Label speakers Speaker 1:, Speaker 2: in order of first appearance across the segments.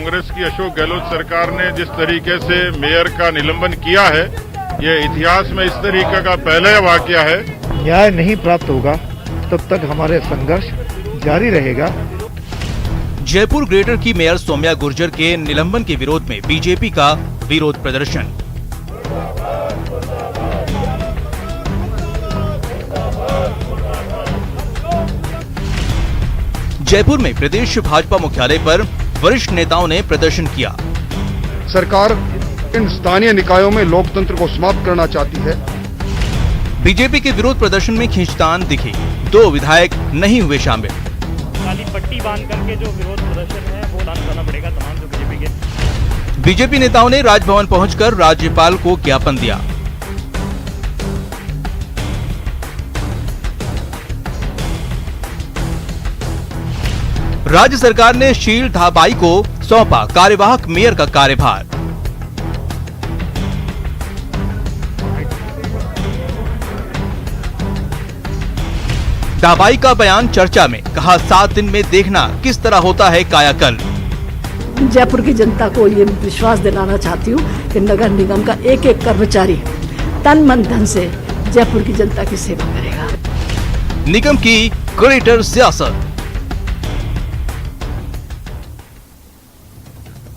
Speaker 1: कांग्रेस की अशोक गहलोत सरकार ने जिस तरीके से मेयर का निलंबन किया है, ये इतिहास में इस तरीके का पहला वाकया है।
Speaker 2: न्याय नहीं प्राप्त होगा तब तक हमारे संघर्ष जारी रहेगा।
Speaker 3: जयपुर ग्रेटर की मेयर सौम्या गुर्जर के निलंबन के विरोध में बीजेपी का विरोध प्रदर्शन। जयपुर में प्रदेश भाजपा मुख्यालय पर वरिष्ठ नेताओं ने प्रदर्शन किया।
Speaker 4: सरकार इन स्थानीय निकायों में लोकतंत्र को समाप्त करना चाहती है।
Speaker 3: बीजेपी के विरोध प्रदर्शन में खींचतान दिखी, 2 विधायक नहीं हुए शामिल।
Speaker 5: काली पट्टी बांध करके जो विरोध प्रदर्शन है वो लागू करना पड़ेगा तमाम जो बीजेपी के।
Speaker 3: बीजेपी नेताओं ने राजभवन पहुंचकर राज्यपाल को ज्ञापन दिया। राज्य सरकार ने शील धाबाई को सौंपा कार्यवाहक मेयर का कार्यभार। धाबाई का बयान चर्चा में, कहा 7 दिन में देखना किस तरह होता है कायाकल्प।
Speaker 6: जयपुर की जनता को ये विश्वास दिलाना चाहती हूँ कि नगर निगम का एक एक कर्मचारी तन मन धन से जयपुर की जनता की सेवा करेगा।
Speaker 3: निगम की ग्रेटर सियासत।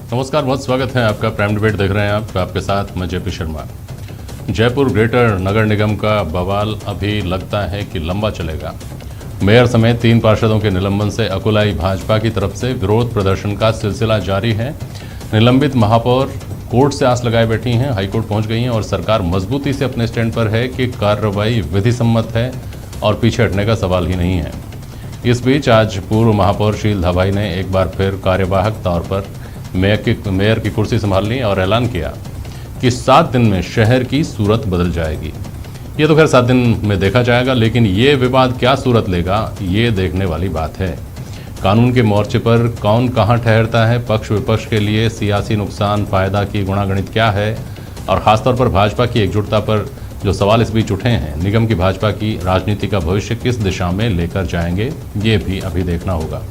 Speaker 7: नमस्कार, बहुत स्वागत है आपका। प्राइम डिबेट देख रहे हैं आप, आपके साथ मैं जेपी शर्मा। जयपुर ग्रेटर नगर निगम का बवाल अभी लगता है कि लंबा चलेगा। मेयर समेत 3 पार्षदों के निलंबन से अकुलाई भाजपा की तरफ से विरोध प्रदर्शन का सिलसिला जारी है। निलंबित महापौर कोर्ट से आस लगाए बैठी हैं, हाईकोर्ट पहुंच गई हैं और सरकार मजबूती से अपने स्टैंड पर है कि कार्रवाई विधि सम्मत है और पीछे हटने का सवाल ही नहीं है। इस बीच आज पूर्व महापौर शील धाबाई ने एक बार फिर कार्यवाहक तौर पर मेयर की कुर्सी संभाल ली और ऐलान किया कि 7 दिन में शहर की सूरत बदल जाएगी। ये तो खैर 7 दिन में देखा जाएगा, लेकिन ये विवाद क्या सूरत लेगा ये देखने वाली बात है। कानून के मोर्चे पर कौन कहाँ ठहरता है, पक्ष विपक्ष के लिए सियासी नुकसान फायदा की गुणागणित क्या है, और खासतौर पर भाजपा की एकजुटता पर जो सवाल इस बीच उठे हैं, निगम की भाजपा की राजनीति का भविष्य किस दिशा में लेकर जाएंगे, ये भी अभी देखना होगा।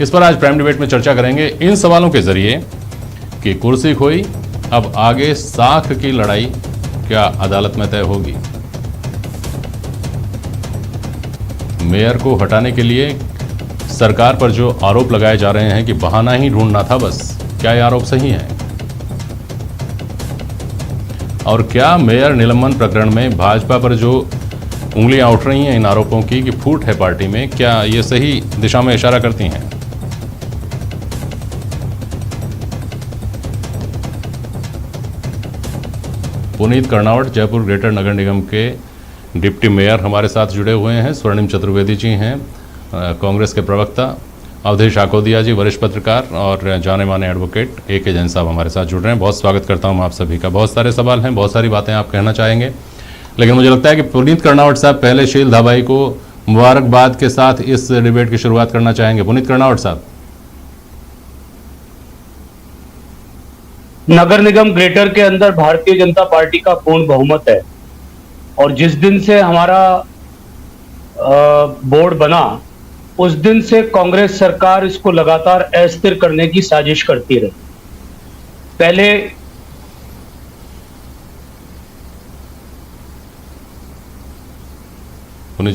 Speaker 7: इस पर आज प्राइम डिबेट में चर्चा करेंगे इन सवालों के जरिए कि कुर्सी खोई, अब आगे साख की लड़ाई क्या अदालत में तय होगी। मेयर को हटाने के लिए सरकार पर जो आरोप लगाए जा रहे हैं कि बहाना ही ढूंढना था बस, क्या ये आरोप सही है? और क्या मेयर निलंबन प्रकरण में भाजपा पर जो उंगलियां उठ रही हैं इन आरोपों की कि फूट है पार्टी में, क्या ये सही दिशा में इशारा करती हैं? पुनीत कर्नावट जयपुर ग्रेटर नगर निगम के डिप्टी मेयर हमारे साथ जुड़े हुए हैं। स्वर्णिम चतुर्वेदी जी हैं कांग्रेस के प्रवक्ता, अवधेश आकोदिया जी वरिष्ठ पत्रकार, और जाने माने एडवोकेट AK जैन साहब हमारे साथ जुड़ रहे हैं। बहुत स्वागत करता हूं आप सभी का। बहुत सारे सवाल हैं, बहुत सारी बातें आप कहना चाहेंगे, लेकिन मुझे लगता है कि पुनीत कर्नावट साहब पहले शील धाबाई को मुबारकबाद के साथ इस डिबेट की शुरुआत करना चाहेंगे। पुनीत कर्नावट साहब।
Speaker 8: नगर निगम ग्रेटर के अंदर भारतीय जनता पार्टी का पूर्ण बहुमत है और जिस दिन से हमारा बोर्ड बना उस दिन से कांग्रेस सरकार इसको लगातार अस्थिर करने की साजिश करती रही। पहले
Speaker 7: पुनीत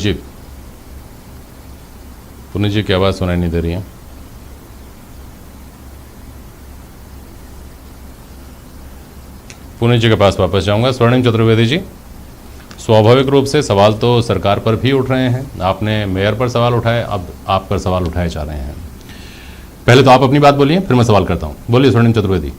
Speaker 7: जी की आवाज सुनाई नहीं दे रही है। पुनीत जी के पास वापस जाऊंगा। स्वर्णिम चतुर्वेदी जी, स्वाभाविक रूप से सवाल तो सरकार पर भी उठ रहे हैं। आपने मेयर पर सवाल उठाए, अब आप पर सवाल उठाए जा रहे हैं। पहले तो आप अपनी बात बोलिए, फिर मैं सवाल करता हूं। बोलिए स्वर्णिम चतुर्वेदी।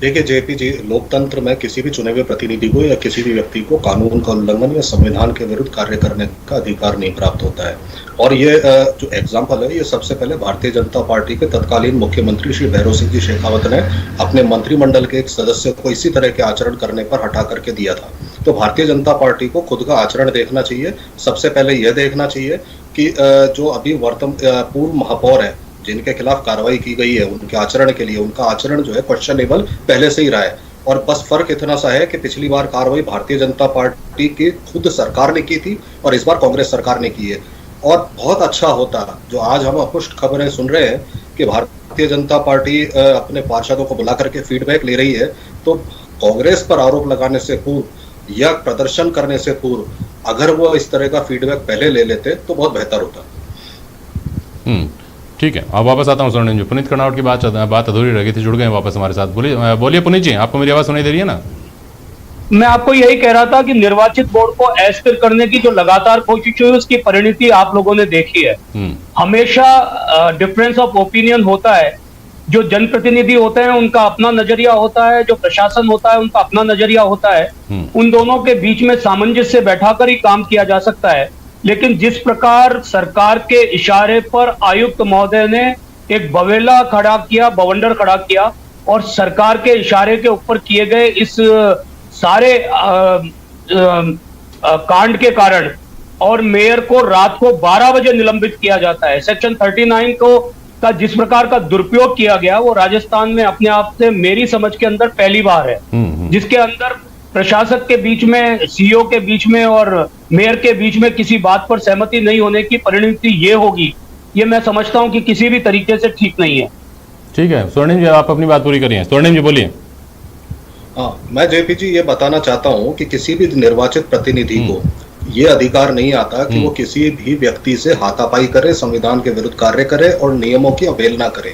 Speaker 9: देखिए जेपी जी, लोकतंत्र में किसी भी चुने हुए प्रतिनिधि को या किसी भी व्यक्ति को कानून का उल्लंघन या संविधान के विरुद्ध कार्य करने का अधिकार नहीं प्राप्त होता है। और ये जो एग्जाम्पल है, ये सबसे पहले भारतीय जनता पार्टी के तत्कालीन मुख्यमंत्री श्री भैरव सिंह जी शेखावत ने अपने मंत्रिमंडल के एक सदस्य को इसी तरह के आचरण करने पर हटा करके दिया था। तो भारतीय जनता पार्टी को खुद का आचरण देखना चाहिए। सबसे पहले यह देखना चाहिए कि जो अभी पूर्व महापौर है जिनके खिलाफ कार्रवाई की गई है, उनके आचरण के लिए, उनका आचरण जो है क्वेश्चनेबल पहले से ही रहा है। और बस फर्क इतना सा है कि पिछली बार कार्रवाई भारतीय जनता पार्टी की खुद सरकार ने की थी और इस बार कांग्रेस सरकार ने की है। और बहुत अच्छा होता जो आज हम अपुष्ट खबरें सुन रहे हैं कि भारतीय जनता पार्टी अपने पार्षदों को बुला करके फीडबैक ले रही है, तो कांग्रेस पर आरोप लगाने से पूर्व या प्रदर्शन करने से पूर्व अगर वो इस तरह का फीडबैक पहले ले लेते तो बहुत बेहतर होता।
Speaker 7: ठीक है, अब वापस आता हूँ स्वर्णिम जी। पुनीत कर्नावट की बात अधूरी रह गई थी, जुड़ गए वापस हमारे साथ। बोलिए पुनीत जी, आपको मेरी आवाज सुनाई दे रही है ना?
Speaker 8: मैं आपको यही कह रहा था कि निर्वाचित बोर्ड को अस्थिर करने की जो लगातार कोशिश हुई उसकी परिणति आप लोगों ने देखी है। हमेशा डिफरेंस ऑफ ओपिनियन होता है। जो जनप्रतिनिधि होते हैं उनका अपना नजरिया होता है, जो प्रशासन होता है उनका अपना नजरिया होता है। उन दोनों के बीच में सामंजस्य बैठाकर ही काम किया जा सकता है। लेकिन जिस प्रकार सरकार के इशारे पर आयुक्त महोदय ने एक बवंडर खड़ा किया और सरकार के इशारे के ऊपर किए गए इस सारे कांड के कारण और मेयर को रात को 12 बजे निलंबित किया जाता है। सेक्शन 39 का जिस प्रकार का दुरुपयोग किया गया वो राजस्थान में अपने आप से मेरी समझ के अंदर पहली बार है, जिसके अंदर प्रशासक के बीच में, सीईओ के बीच में और मेयर के बीच में किसी बात पर सहमति नहीं होने की परिणति ये होगी, ये मैं समझता हूं कि किसी भी तरीके से ठीक नहीं है।
Speaker 7: ठीक है स्वर्णिम जी, आप अपनी बात पूरी करिए। स्वर्णिम जी बोलिए।
Speaker 9: मैं जेपी जी ये बताना चाहता हूं कि किसी भी निर्वाचित प्रतिनिधि को ये अधिकार नहीं आता कि वो किसी भी व्यक्ति से हाथापाई करे, संविधान के विरुद्ध कार्य करे और नियमों की अवहेलना करे।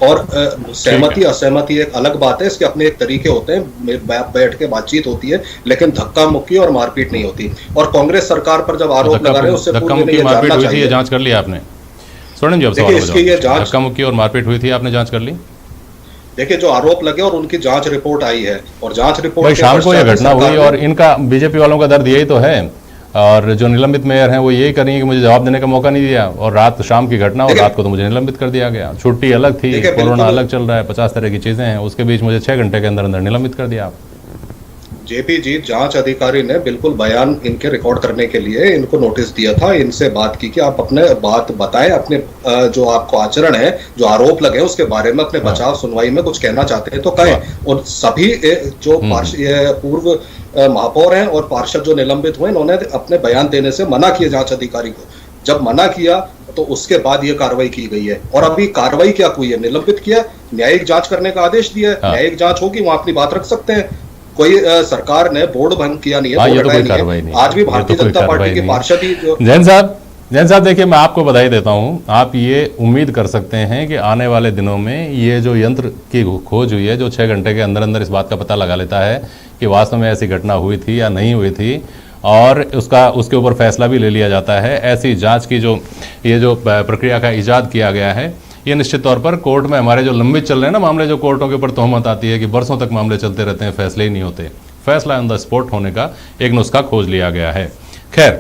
Speaker 9: और सहमति असहमति एक अलग बात है, इसके अपने एक तरीके होते हैं, बैठ के बातचीत होती है, लेकिन धक्का मुक्की और मारपीट नहीं होती। और कांग्रेस सरकार पर जब आरोप लगा रहे हैं उससे पूर्व में जानना चाहिए।
Speaker 7: जांच कर लिया आपने स्वर्णिम जी?
Speaker 9: देखिए इसकी ये जांच,
Speaker 7: धक्का मुक्की और मारपीट हुई थी, आपने जांच कर ली?
Speaker 9: देखिए जो आरोप लगे और उनकी जांच रिपोर्ट आई है और जांच रिपोर्ट
Speaker 7: शाम को यह घटना हुई और इनका बीजेपी वालों का दर्द यही तो है और जो निलंबित मेयर हैं वो यही करेंगे कि मुझे जवाब देने का मौका नहीं दिया और रात शाम की घटना और रात को तो मुझे निलंबित कर दिया गया। छुट्टी अलग थी, कोरोना अलग चल रहा है, 50 तरह की चीजें हैं, उसके बीच मुझे 6 घंटे के अंदर अंदर निलंबित कर दिया आप।
Speaker 9: जेपी जी जांच अधिकारी ने बिल्कुल बयान इनके रिकॉर्ड करने के लिए इनको नोटिस दिया था, इनसे बात की कि आप अपने बात बताएं, अपने जो आपको आचरण है, जो आरोप लगे उसके बारे में अपने बचाव सुनवाई में कुछ कहना चाहते हैं तो कहें। और सभी जो पूर्व महापौर हैं और पार्षद जो निलंबित हुए इन्होंने अपने बयान देने से मना किया जांच अधिकारी को। जब मना किया तो उसके बाद ये कार्रवाई की गई है और अभी कार्रवाई क्या हुई है, निलंबित किया, न्यायिक जांच करने का आदेश दिया है। न्यायिक जांच होगी, वहां अपनी बात रख सकते हैं। कोई सरकार ने बोर्ड भंग किया नहीं है, बोर्ड हटाया नहीं है। आज भी भारतीय जनता पार्टी के पार्षद ही
Speaker 7: जैन साहब देखिए, मैं आपको बधाई देता हूं। आप ये उम्मीद कर सकते हैं कि आने वाले दिनों में ये जो यंत्र की खोज हुई है जो 6 घंटे के अंदर अंदर इस बात का पता लगा लेता है कि वास्तव में ऐसी घटना हुई थी या नहीं हुई थी और उसके ऊपर फैसला भी ले लिया जाता है। ऐसी जांच की ये जो प्रक्रिया का इजाद किया गया है, ये निश्चित तौर पर कोर्ट में हमारे जो लंबित चल रहे हैं ना मामले, जो कोर्टों के ऊपर तोहमत आती है कि बरसों तक मामले चलते रहते हैं, फैसले ही नहीं होते, फैसला ऑन द स्पॉट होने का एक नुस्खा खोज लिया गया है। खैर,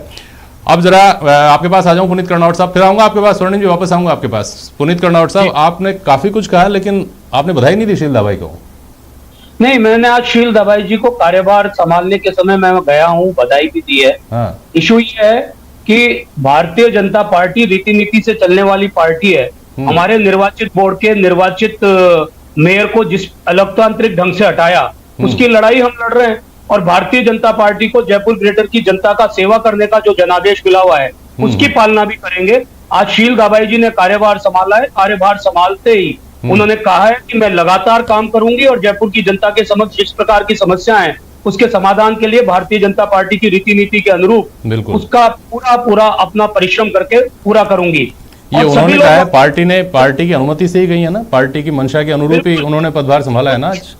Speaker 7: अब जरा आपके पास आ जाऊं पुनीत कर्नावट साहब, फिर आऊंगा आपके पास। स्वर्णिम जी वापस आऊंगा आपके पास। पुनीत कर्नावट साहब, आपने काफी कुछ कहा लेकिन आपने बधाई नहीं दी शील दाबाई को।
Speaker 8: नहीं, मैंने आज शील दाबाई जी को कार्यभार संभालने के समय मैं गया हूं, बधाई भी दी है। इशू ये है कि भारतीय जनता पार्टी रीति नीति से चलने वाली पार्टी है। हमारे निर्वाचित बोर्ड के निर्वाचित मेयर को जिस लोकतांत्रिक ढंग से हटाया उसकी लड़ाई हम लड़ रहे हैं और भारतीय जनता पार्टी को जयपुर ग्रेटर की जनता का सेवा करने का जो जनादेश मिला हुआ है उसकी पालना भी करेंगे। आज शील दाबाई जी ने कार्यभार संभाला है, कार्यभार संभालते ही उन्होंने कहा है कि मैं लगातार काम करूंगी और जयपुर की जनता के समक्ष जिस प्रकार की समस्या है उसके समाधान के लिए भारतीय जनता पार्टी की रीति नीति के अनुरूप उसका पूरा अपना परिश्रम करके पूरा करूंगी।
Speaker 7: ये उन्होंने कहा है, पार्टी की अनुमति से ही गई है ना, पार्टी की मंशा के अनुरूप ही उन्होंने पदभार संभाला है ना। आज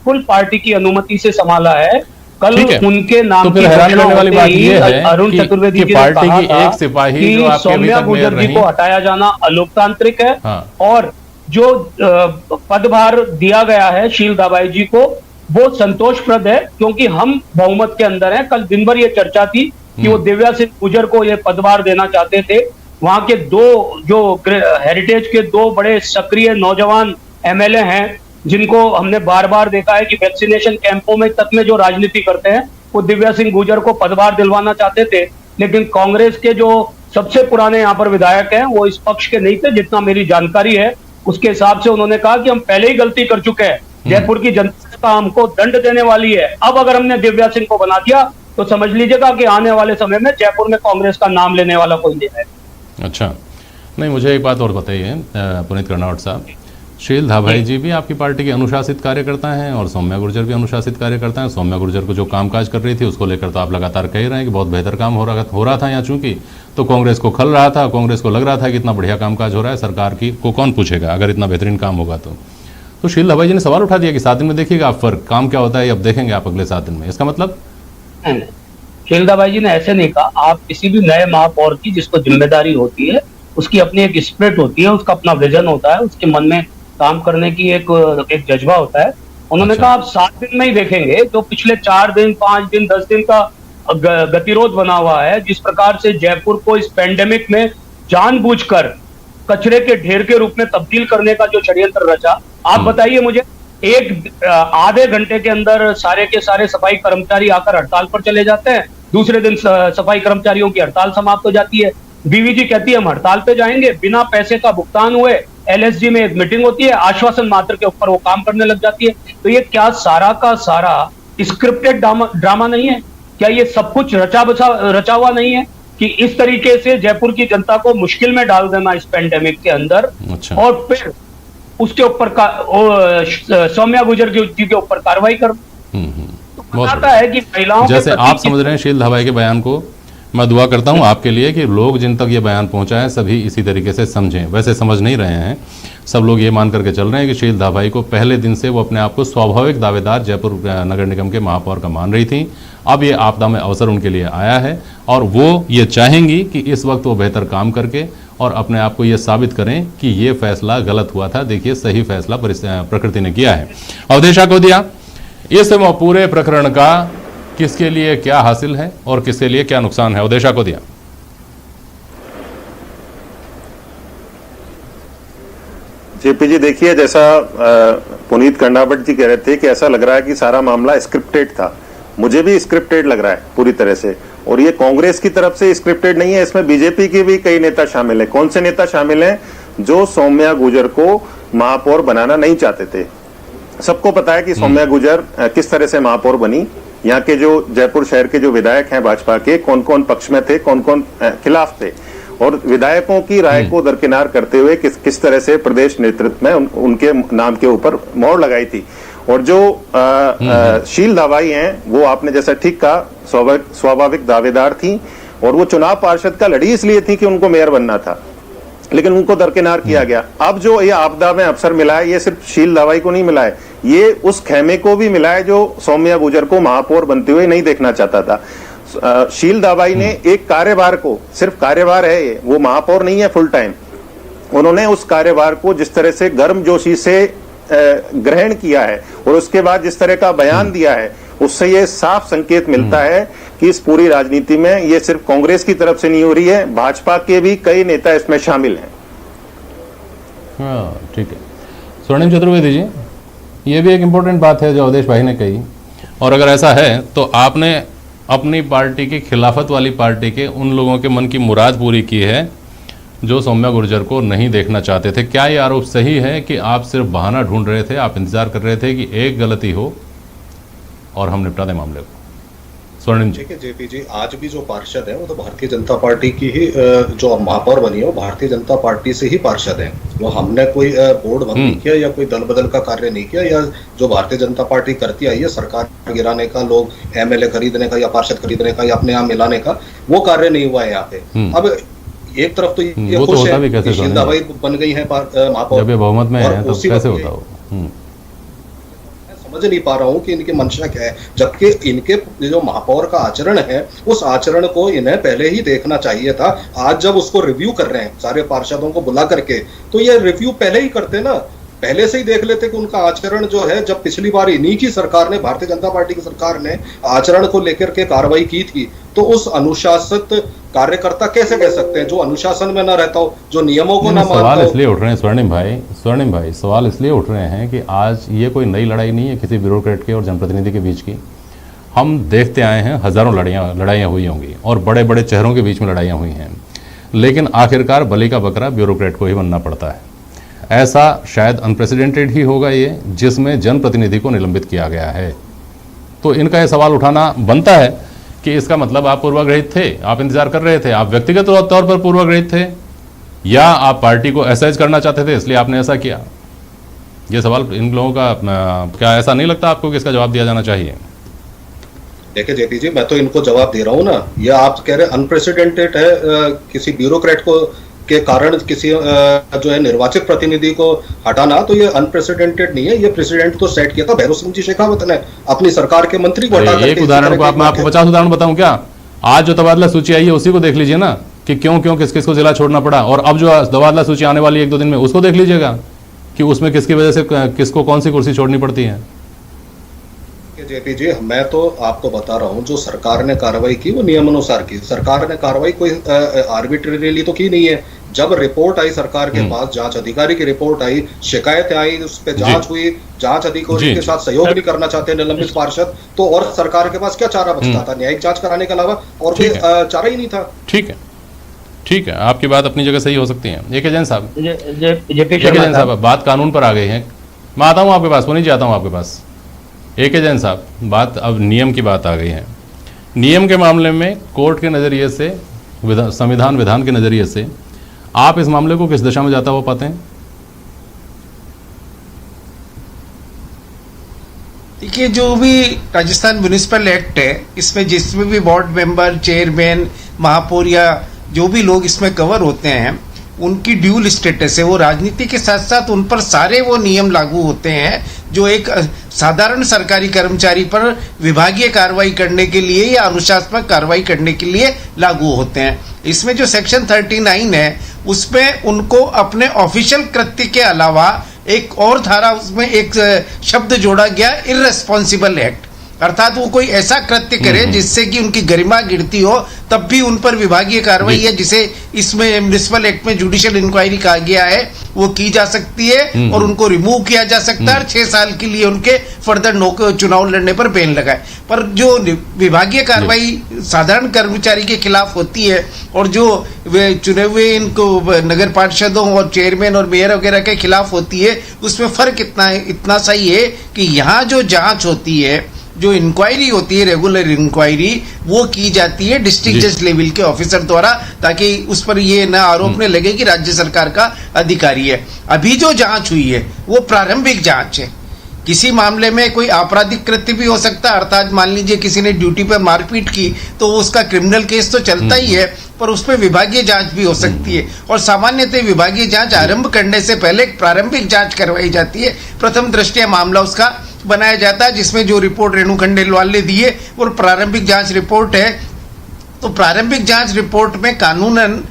Speaker 8: फुल पार्टी की अनुमति से संभाला है। कल उनके नाम
Speaker 7: तो फिर हैरानी करने वाली बात यह है
Speaker 8: अरुण चतुर्वेदी
Speaker 7: की पार्टी की एक सिपाही जो आपके अभी तक मेयर रही
Speaker 8: को हटाया जाना अलोकतांत्रिक है। और जो पदभार दिया गया है शील दाबाई जी को वो संतोषप्रद है क्योंकि हम बहुमत के अंदर हैं। कल दिन भर ये चर्चा थी कि वो दिव्या सिंह गुर्जर को ये पदभार देना चाहते थे। वहां के जो हेरिटेज के 2 बड़े सक्रिय नौजवान एमएलए हैं जिनको हमने बार बार देखा है कि वैक्सीनेशन कैंपों में तक में जो राजनीति करते हैं, वो दिव्या सिंह गुर्जर को पदभार दिलवाना चाहते थे। लेकिन कांग्रेस के जो सबसे पुराने यहाँ पर विधायक हैं वो इस पक्ष के नहीं थे, जितना मेरी जानकारी है उसके हिसाब से उन्होंने कहा कि हम पहले ही गलती कर चुके हैं, जयपुर की जनता हमको दंड देने वाली है, अब अगर हमने दिव्या सिंह को बना दिया तो समझ लीजिएगा कि आने वाले समय में जयपुर में कांग्रेस का नाम लेने वाला कोई नहीं है।
Speaker 7: अच्छा, नहीं मुझे एक बात और बताइए पुनीत कर्नावट साहब, शील धाबाई जी भी आपकी पार्टी के अनुशासित कार्यकर्ता हैं और सौम्या गुर्जर भी अनुशासित कार्यकर्ता हैं। सौम्या गुर्जर को जो कामकाज कर रही थी उसको लेकर तो आप लगातार कह रहे हैं कि बहुत बेहतर काम हो रहा था यहाँ, चूंकि तो कांग्रेस को खल रहा था, कांग्रेस को लग रहा था कि इतना बढ़िया कामकाज हो रहा है, सरकार की को कौन पूछेगा अगर इतना बेहतरीन काम होगा तो शील धाबाई जी ने सवाल उठा दिया कि 7 दिन में देखिएगा आप फर्क, काम क्या होता है अब देखेंगे आप अगले 7 दिन में। इसका मतलब
Speaker 8: शील धाबाई जी ने ऐसे नहीं कहा। आप किसी भी नए महापौर की जिसको जिम्मेदारी होती है, उसकी अपनी एक स्पिरिट होती है, उसका अपना विजन होता है, उसके मन में काम करने की एक जज्बा होता है। उन्होंने कहा आप 7 दिन में ही देखेंगे। जो पिछले 4 दिन 5 दिन 10 दिन का गतिरोध बना हुआ है, जिस प्रकार से जयपुर को इस पेंडेमिक में जानबूझकर कचरे के ढेर के रूप में तब्दील करने का जो षड्यंत्र रचा, आप बताइए मुझे, एक आधे घंटे के अंदर सारे के सारे सफाई कर्मचारी आकर हड़ताल पर चले जाते हैं, दूसरे दिन सफाई कर्मचारियों की हड़ताल समाप्त हो जाती है। बीवीजी कहती है हम हड़ताल पे जाएंगे, बिना पैसे का भुगतान हुए एलएसजी में एक मीटिंग होती है, आश्वासन मात्र के ऊपर वो काम करने लग जाती है। तो ये क्या सारा का सारा स्क्रिप्टेड ड्रामा नहीं है? क्या ये सब कुछ रचा हुआ नहीं है कि इस तरीके से जयपुर की जनता को मुश्किल में डाल देना इस पेंडेमिक के अंदर? अच्छा। और फिर उसके ऊपर सौम्या गुर्जर जी के ऊपर कार्रवाई कर बताता है कि महिलाओं
Speaker 7: जैसे आप समझ रहे हैं शील धाबाई के बयान को, मैं दुआ करता हूं आपके लिए कि लोग जिन तक ये बयान पहुंचा है सभी इसी तरीके से समझें। वैसे समझ नहीं रहे हैं, सब लोग ये मान करके चल रहे हैं कि शील धाबाई को पहले दिन से वो अपने आप को स्वाभाविक दावेदार जयपुर नगर निगम के महापौर का मान रही थी। अब ये आपदा में अवसर उनके लिए आया है और वो ये चाहेंगी कि इस वक्त वो बेहतर काम करके और अपने आप को ये साबित करें कि ये फैसला गलत हुआ था, देखिए सही फैसला प्रकृति ने किया है। अवधेश आकोदिया, इस पूरे प्रकरण का किसके लिए क्या हासिल है और किसके लिए क्या नुकसान है? अवधेश आकोदिया।
Speaker 10: जेपी जी देखिए, जैसा पुनीत कर्नावट जी कह रहे थे कि ऐसा लग रहा है कि सारा मामला स्क्रिप्टेड था, मुझे भी स्क्रिप्टेड लग रहा है पूरी तरह से। और ये कांग्रेस की तरफ से स्क्रिप्टेड नहीं है, इसमें बीजेपी के भी कई नेता शामिल हैं। कौन से नेता शामिल हैं? जो सौम्या गुर्जर को महापौर बनाना नहीं चाहते थे। सबको पता है कि सौम्या गुर्जर किस तरह से महापौर बनी। यहाँ के जो जयपुर शहर के जो विधायक हैं भाजपा के, कौन कौन पक्ष में थे, कौन कौन खिलाफ थे, और विधायकों की राय को दरकिनार करते हुए किस तरह से प्रदेश नेतृत्व में उनके नाम के ऊपर मोहर लगाई थी। और जो शील धाबाई हैं, वो आपने जैसा ठीक कहा स्वाभाविक दावेदार थी और वो चुनाव पार्षद का लड़ी इसलिए थी कि उनको मेयर बनना था, लेकिन उनको दरकिनार किया गया। अब जो ये आपदा में अवसर मिला है, ये सिर्फ शील धाबाई को नहीं मिला है, ये उस खेमे को भी मिला है जो सौम्या गुर्जर को महापौर बनते हुए नहीं देखना चाहता था। शील धाबाई ने एक कार्यभार को, सिर्फ कार्यभार है ये, वो महापौर नहीं है फुल टाइम, उन्होंने उस कार्यभार को जिस तरह से गर्मजोशी से ग्रहण किया है और उसके बाद जिस तरह का बयान दिया है, उससे ये साफ संकेत मिलता है कि इस पूरी राजनीति में ये सिर्फ कांग्रेस की तरफ से नहीं हो रही है, भाजपा के भी कई नेता इसमें शामिल हैं।
Speaker 7: हाँ ठीक है। स्वर्णिम चतुर्वेदी जी, ये भी एक इम्पोर्टेंट बात है जो अवधेश भाई ने कही, और अगर ऐसा है तो आपने अपनी पार्टी की खिलाफत वाली पार्टी के उन लोगों के मन की मुराद पूरी की है जो सौम्या गुर्जर को नहीं देखना चाहते थे। क्या ये आरोप सही है कि आप सिर्फ बहाना ढूंढ रहे थे, आप इंतजार कर रहे थे कि एक गलती हो और हम निपटा दें मामले को? स्वर्णिम जी।
Speaker 9: देखिए जेपी जी, आज भी जो पार्षद है वो तो भारतीय जनता पार्टी की ही, जो महापौर बनी है वो भारतीय जनता पार्टी से ही पार्षद है। वो हमने कोई बोर्ड बंद नहीं किया या कोई दल बदल का कार्य नहीं किया, या जो भारतीय जनता पार्टी करती आई है सरकार गिराने का, लोग एमएलए खरीदने का या पार्षद खरीदने का या अपने यहाँ मिलाने का, वो कार्य नहीं हुआ है यहाँ पे। अब एक तरफ तो ये खुश है कि शील धाबाई बन गई है महापौर,
Speaker 7: जब ये बहुमत में है तो कैसे होता हो?
Speaker 9: समझ नहीं पा रहा हूँ कि इनकी मंशा क्या है, जबकि इनके जो महापौर का आचरण है उस आचरण को इन्हें पहले ही देखना चाहिए था। आज जब उसको रिव्यू कर रहे हैं सारे पार्षदों को बुला करके, तो ये रिव्यू पहले ही करते ना, पहले से ही देख लेते कि उनका आचरण जो है, जब पिछली बार इन्हीं की सरकार ने, भारतीय जनता पार्टी की सरकार ने आचरण को लेकर के कार्रवाई की थी, तो उस अनुशासित कार्यकर्ता कैसे कह सकते हैं जो अनुशासन में ना रहता हो, जो नियमों को ना मानता हो?
Speaker 7: सवाल इसलिए उठ रहे हैं स्वर्णिम भाई, सवाल इसलिए उठ रहे हैं कि आज ये कोई नई लड़ाई नहीं है किसी ब्यूरोक्रेट के और जनप्रतिनिधि के बीच की। हम देखते आए हैं हजारों लड़ाइयाँ हुई होंगी और बड़े बड़े चेहरों के बीच में लड़ाइयाँ हुई हैं, लेकिन आखिरकार बलि का बकरा ब्यूरोक्रेट को ही बनना पड़ता है। ऐसा शायद अनप्रेसिडेंटेड ही होगा ये, जिसमें जनप्रतिनिधि को निलंबित किया गया है। तो इनका यह सवाल उठाना बनता है कि इसका मतलब आप पूर्वाग्रहित थे, आप इंतजार कर रहे थे, आप व्यक्तिगत तौर पर पूर्वाग्रहित थे, या आप पार्टी को असहज करना चाहते थे इसलिए आपने ऐसा किया? ये सवाल इन लोगों का क्या ऐसा नहीं लगता आपको कि इसका जवाब दिया जाना चाहिए?
Speaker 9: देखिए जेपी जी, मैं तो इनको जवाब दे रहा हूं ना। ये आप कह रहे अनप्रेसिडेंटेड है, किसी ब्यूरोक्रेट को के कारण किसी जो है निर्वाचित प्रतिनिधि को हटाना, तो ये अनप्रेसिडेंटेड नहीं है। ये प्रेसिडेंट तो सेट किया था भैरव सिंह जी शेखावत ने अपनी सरकार के मंत्री को हटा
Speaker 7: एक उदाहरण को मैं आपको 50 उदाहरण बताऊं क्या? आज जो तबादला सूची आई है उसी को देख लीजिए ना कि क्यों क्यों किस किस को जिला छोड़ना पड़ा, और अब जो तबादला सूची आने वाली 1-2 दिन में उसको देख लीजिएगा कि उसमें किसकी वजह से किसको कौन सी कुर्सी छोड़नी पड़ती है।
Speaker 9: जेपी जी, मैं तो आपको बता रहा हूं, जो सरकार ने कार्रवाई की वो नियमानुसार की। सरकार ने कार्रवाई कोई आर्बिट्रेरीली तो की नहीं है। जब रिपोर्ट आई सरकार के पास, जांच अधिकारी की रिपोर्ट आई, शिकायत आई, उस पर जांच हुई, जांच अधिकारी के साथ सहयोग नहीं करना चाहते निलंबित पार्षद, तो और सरकार के पास क्या चारा बचता था? न्यायिक जांच कराने के अलावा और कोई चारा ही नहीं था।
Speaker 7: ठीक है, ठीक है, आपकी बात अपनी जगह सही हो सकती है। एक एजेंट साहब,
Speaker 8: एजेंट
Speaker 7: साहब बात कानून पर आ गई है। मैं आता हूँ आपके पास, पुनीत जी आता हूँ आपके पास। एक एजेंट साहब, बात अब नियम की बात आ गई है। नियम के मामले में कोर्ट के नज़रिए से, संविधान विधान के नज़रिए से आप इस मामले को किस दिशा में जाता हुआ पाते हैं?
Speaker 11: देखिए, जो भी राजस्थान म्युनिसिपल एक्ट है, इसमें जिसमें भी वार्ड मेंबर, चेयरमैन, महापौर या जो भी लोग इसमें कवर होते हैं, उनकी ड्यूल स्टेटस है। वो राजनीति के साथ साथ उन पर सारे वो नियम लागू होते हैं जो एक साधारण सरकारी कर्मचारी पर विभागीय कार्रवाई करने के लिए या अनुशासनात्मक कार्रवाई करने के लिए लागू होते हैं। इसमें जो सेक्शन 39 है, उसमें उनको अपने ऑफिशियल कृत्य के अलावा एक और धारा, उसमें एक शब्द जोड़ा गया, इररेस्पॉन्सिबल एक्ट, अर्थात वो कोई ऐसा कृत्य करे जिससे कि उनकी गरिमा गिरती हो, तब भी उन पर विभागीय कार्रवाई है, जिसे इसमें म्युनिसिपल एक्ट में जुडिशियल इंक्वायरी कहा गया है, वो की जा सकती है और उनको रिमूव किया जा सकता है और 6 साल के लिए उनके फर्दर चुनाव लड़ने पर बैन लगाए। पर जो विभागीय कार्रवाई साधारण कर्मचारी के खिलाफ होती है और जो वे चुने हुए इनको नगर पार्षदों और चेयरमैन और मेयर वगैरह के खिलाफ होती है, उसमें फर्क इतना है, इतना सही है कि यहाँ जो जांच होती है, जो इंक्वायरी होती है, रेगुलर इंक्वायरी, वो की जाती है डिस्ट्रिक्ट जज लेवल के ऑफिसर द्वारा, ताकि उस पर ये न आरोप न लगे कि राज्य सरकार का अधिकारी है। अभी जो जांच हुई है वो प्रारंभिक जांच है। किसी मामले में कोई आपराधिक कृत्य भी हो सकता है, अर्थात मान लीजिए किसी ने ड्यूटी पर मारपीट की तो उसका क्रिमिनल केस तो चलता ही है, पर उसमें विभागीय जांच भी हो सकती है। और सामान्यतः विभागीय जांच आरंभ करने से पहले एक प्रारंभिक जांच करवाई जाती है। प्रथम दृष्टया मामला उसका बनाया जाता है, जिसमें जो रिपोर्ट रेणु खंडेलवाल ने दी है वो प्रारंभिक जांच रिपोर्ट है। तो प्रारंभिक जांच रिपोर्ट में कानूनन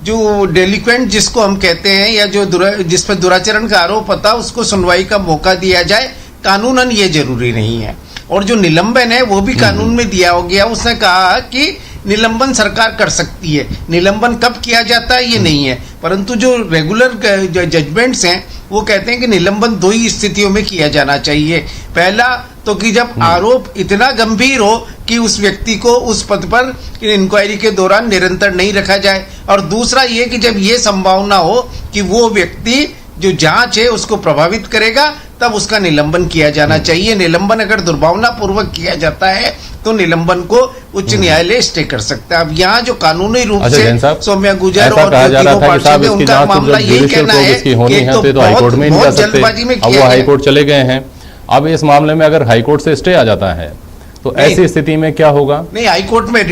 Speaker 11: जो डेलिक्वेंट जिसको हम कहते हैं या जो जिस पर दुराचरण का आरोप होता, उसको सुनवाई का मौका दिया जाए, कानूनन ये जरूरी नहीं है। और जो निलंबन है वो भी कानून में दिया हो गया। उसने कहा कि निलंबन सरकार कर सकती है, निलंबन कब किया जाता है ये नहीं है, परंतु जो रेगुलर जजमेंट्स हैं वो कहते हैं कि निलंबन 2 ही स्थितियों में किया जाना चाहिए। पहला तो कि जब आरोप इतना गंभीर हो कि उस व्यक्ति को उस पद पर इंक्वायरी के दौरान निरंतर नहीं रखा जाए, और दूसरा ये कि जब ये संभावना हो कि वो व्यक्ति जो जांच है उसको प्रभावित करेगा, तब उसका निलंबन किया जाना चाहिए। निलंबन अगर दुर्भावनापूर्वक किया जाता है तो निलंबन को उच्च न्यायालय स्टे कर सकता है। अब यहाँ जो कानूनी रूप से सौम्या गुर्जर और तीनों पार्षद, उनका मामला यही कहना है कि एक तो बहुत जल्दबाजी में किया,
Speaker 7: वो हाईकोर्ट चले गए हैं। अब इस मामले में अगर हाईकोर्ट से स्टे आ जाता है तो ऐसी स्थिति में क्या होगा?
Speaker 11: नहीं, हाईकोर्ट में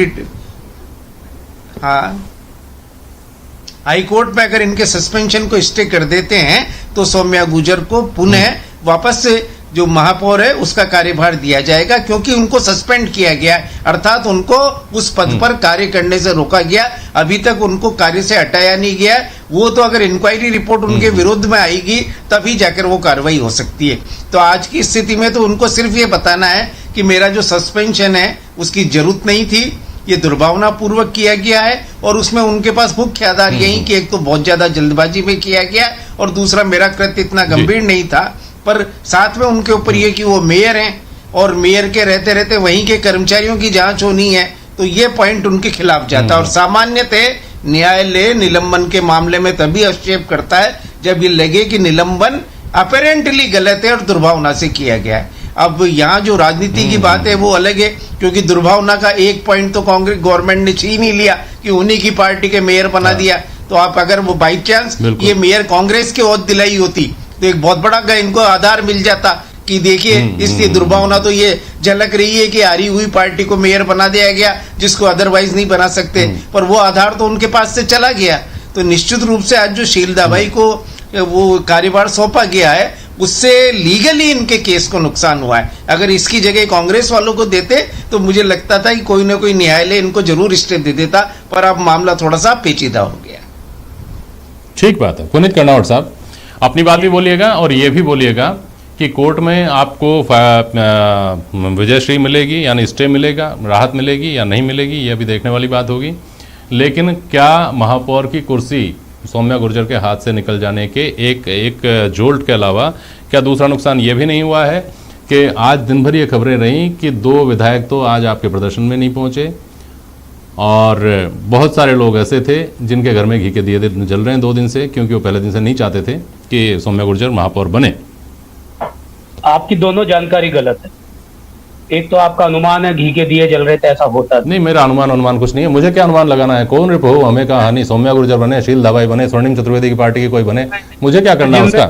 Speaker 11: हाईकोर्ट में अगर इनके सस्पेंशन को स्टे कर देते हैं तो सौम्या गुर्जर को पुनः वापस जो महापौर है उसका कार्यभार दिया जाएगा, क्योंकि उनको सस्पेंड किया गया, अर्थात उनको उस पद पर कार्य करने से रोका गया। अभी तक उनको कार्य से हटाया नहीं गया। वो तो अगर इंक्वायरी रिपोर्ट उनके विरुद्ध में आएगी तभी जाकर वो कार्रवाई हो सकती है। तो आज की स्थिति में तो उनको सिर्फ ये बताना है कि मेरा जो सस्पेंशन है उसकी जरूरत नहीं थी, ये दुर्भावनापूर्वक किया गया है, और उसमें उनके पास मुख्य आधार यही कि एक तो बहुत ज्यादा जल्दबाजी में किया गया और दूसरा मेरा कृत्य इतना गंभीर नहीं था। पर साथ में उनके ऊपर ये कि वो मेयर हैं और मेयर के रहते रहते वहीं के कर्मचारियों की जांच होनी है, तो ये पॉइंट उनके खिलाफ जाता है। और सामान्यतः न्यायालय निलंबन के मामले में तभी हस्तक्षेप करता है जब ये लगे कि निलंबन अपेरेंटली गलत है और दुर्भावना से किया गया है। अब यहाँ जो राजनीति की बात है वो अलग है, क्योंकि दुर्भावना का एक पॉइंट तो कांग्रेस गवर्नमेंट ने छीन ही लिया कि उन्हीं की पार्टी के मेयर बना दिया। तो आप अगर वो बाई चांस ये मेयर कांग्रेस की ओर दिलाई होती तो एक बहुत बड़ा इनको आधार मिल जाता कि देखिए इसकी दुर्भावना तो ये झलक रही है कि हारी हुई पार्टी को मेयर बना दिया गया जिसको अदरवाइज नहीं बना सकते, पर वो आधार तो उनके पास से चला गया। तो निश्चित रूप से आज जो शीलदा भाई को वो कार्यभार सौंपा गया है उससे लीगली इनके केस को नुकसान हुआ है। अगर इसकी जगह कांग्रेस वालों को देते तो मुझे लगता था कि कोई ना कोई न्यायालय इनको जरूर स्टे दे देता, पर अब मामला थोड़ा सा पेचीदा हो गया।
Speaker 7: ठीक बात है। पुनीत कर्नावट साहब, अपनी बात भी बोलिएगा और ये भी बोलिएगा कि कोर्ट में आपको विजयश्री मिलेगी यानी स्टे मिलेगा, राहत मिलेगी या नहीं मिलेगी, यह भी देखने वाली बात होगी। लेकिन क्या महापौर की कुर्सी सौम्या गुर्जर के हाथ से निकल जाने के एक जोल्ट के अलावा क्या दूसरा नुकसान ये भी नहीं हुआ है कि आज दिन भर ये खबरें रहीं कि 2 विधायक तो आज आपके प्रदर्शन में नहीं पहुंचे और बहुत सारे लोग ऐसे थे जिनके घर में घी के दिए जल रहे हैं 2 दिन से, क्योंकि वो पहले दिन से नहीं चाहते थे कि सौम्या गुर्जर महापौर बने।
Speaker 8: आपकी दोनों जानकारी गलत है। एक तो आपका अनुमान है घी के दिए जल रहे थे, ऐसा होता
Speaker 7: नहीं। मेरा अनुमान कुछ नहीं है। मुझे क्या अनुमान लगाना है? कौन रिप हो हमें कहा नहीं, सौम्या गुर्जर बने, शीलदा भाई बने, स्वर्णिम चतुर्वेदी की पार्टी की कोई बने, मुझे क्या करना है उसका?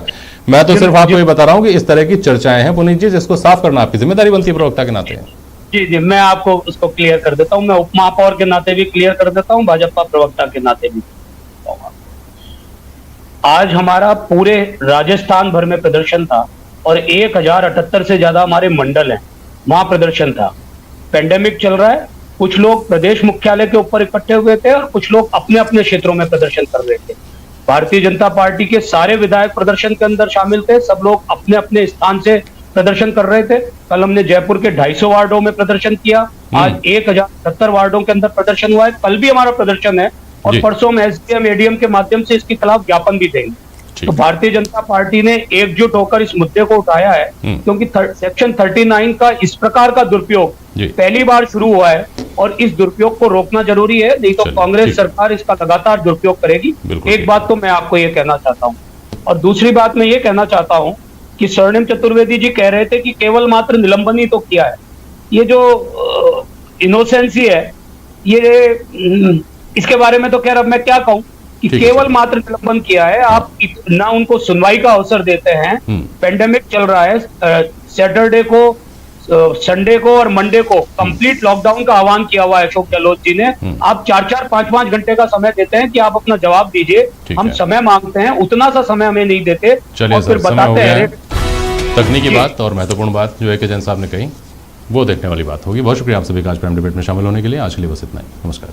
Speaker 7: मैं तो सिर्फ आपको ये बता रहा हूँ कि इस तरह की चर्चाएं हैं पुनीत जी, जिसको साफ करना आपकी जिम्मेदारी बनती है प्रवक्ता के नाते।
Speaker 8: जी, मैं आपको उसको क्लियर कर देता हूँ। मैं उप महापौर के नाते भी क्लियर कर देता हूँ, भाजपा प्रवक्ता के नाते भी। आज हमारा पूरे राजस्थान भर में प्रदर्शन था और 1078 से ज्यादा हमारे मंडल हैं, वहां प्रदर्शन था। पेंडेमिक चल रहा है, कुछ लोग प्रदेश मुख्यालय के ऊपर इकट्ठे हुए थे और कुछ लोग अपने अपने क्षेत्रों में प्रदर्शन कर रहे थे। भारतीय जनता पार्टी के सारे विधायक प्रदर्शन के अंदर शामिल थे, सब लोग अपने अपने स्थान से प्रदर्शन कर रहे थे। कल हमने जयपुर के 250 वार्डों में प्रदर्शन किया, आज 1078 वार्डों के अंदर प्रदर्शन हुआ है। कल भी हमारा प्रदर्शन है और परसों हम एसडीएम एडीएम के माध्यम से इसके खिलाफ ज्ञापन भी देंगे। तो भारतीय जनता पार्टी ने एकजुट होकर इस मुद्दे को उठाया है, क्योंकि सेक्शन 39 का इस प्रकार का दुरुपयोग पहली बार शुरू हुआ है और इस दुरुपयोग को रोकना जरूरी है, नहीं तो कांग्रेस सरकार इसका लगातार दुरुपयोग करेगी। एक बात तो मैं आपको ये कहना चाहता हूँ, और दूसरी बात मैं ये कहना चाहता हूँ कि स्वर्णिम चतुर्वेदी जी कह रहे थे कि केवल मात्र निलंबन ही तो किया है। ये जो इनोसेंसी है, ये इसके बारे में तो खैर अब मैं क्या कहूँ कि केवल मात्र निलंबन किया है। आप ना उनको सुनवाई का अवसर देते हैं। पेंडेमिक चल रहा है, सैटरडे को, संडे को और मंडे को कंप्लीट लॉकडाउन का आह्वान किया हुआ है अशोक गहलोत जी ने। आप 4-4, 5-5 घंटे का समय देते हैं कि आप अपना जवाब दीजिए। हम समय मांगते हैं, उतना सा समय हमें नहीं देते और फिर बताते हैं।
Speaker 7: तकनीकी बात और महत्वपूर्ण बात जो AK जैन साहब ने कही, वो देखने वाली बात होगी। बहुत शुक्रिया आप सभी का आज प्राइम डिबेट में शामिल होने के लिए। आज के लिए बस इतना ही। नमस्कार।